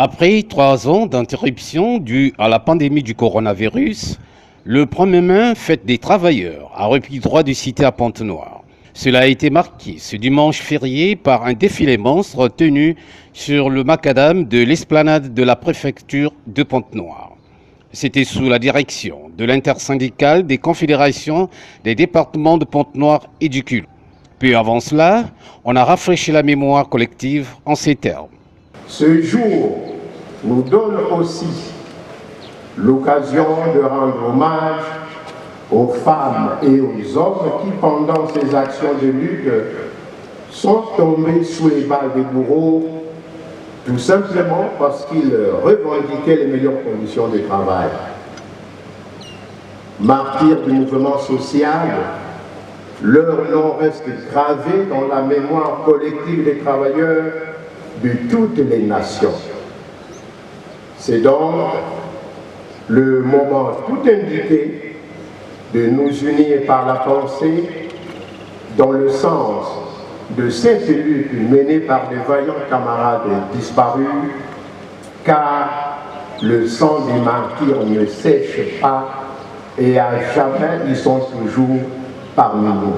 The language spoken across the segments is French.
Après 3 ans d'interruption due à la pandémie du coronavirus, le 1er mai, fête des travailleurs, a repris droit de cité à Pointe-Noire. Cela a été marqué ce dimanche férié par un défilé monstre tenu sur le macadam de l'esplanade de la préfecture de Pointe-Noire. C'était sous la direction de l'intersyndicale des confédérations des départements de Pointe-Noire et du Culot. Peu avant cela, on a rafraîchi la mémoire collective en ces termes. Ce jour nous donne aussi l'occasion de rendre hommage aux femmes et aux hommes qui, pendant ces actions de lutte, sont tombés sous les balles des bourreaux, tout simplement parce qu'ils revendiquaient les meilleures conditions de travail. Martyrs du mouvement social, leur nom reste gravé dans la mémoire collective des travailleurs de toutes les nations. C'est donc le moment tout indiqué de nous unir par la pensée dans le sens de cette lutte menée par des vaillants camarades disparus, car le sang des martyrs ne sèche pas et à jamais ils sont toujours parmi nous.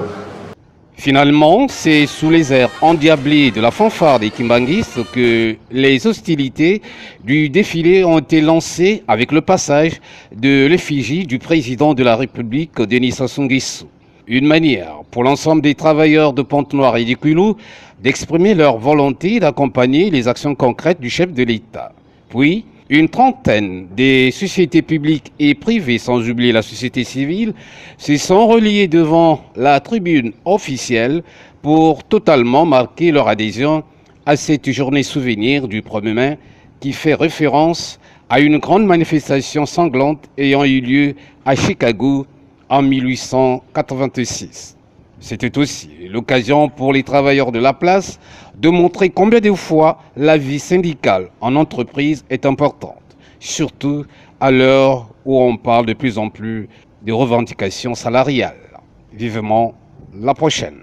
Finalement, c'est sous les airs endiablés de la fanfare des Kimbanguistes que les hostilités du défilé ont été lancées avec le passage de l'effigie du président de la République, Denis Sassou Nguesso. Une manière pour l'ensemble des travailleurs de Pointe-Noire et du Culot d'exprimer leur volonté d'accompagner les actions concrètes du chef de l'État. Puis, une trentaine des sociétés publiques et privées, sans oublier la société civile, se sont reliées devant la tribune officielle pour totalement marquer leur adhésion à cette journée souvenir du 1er mai qui fait référence à une grande manifestation sanglante ayant eu lieu à Chicago en 1886. C'était aussi l'occasion pour les travailleurs de la place de montrer combien de fois la vie syndicale en entreprise est importante, surtout à l'heure où on parle de plus en plus de revendications salariales. Vivement la prochaine.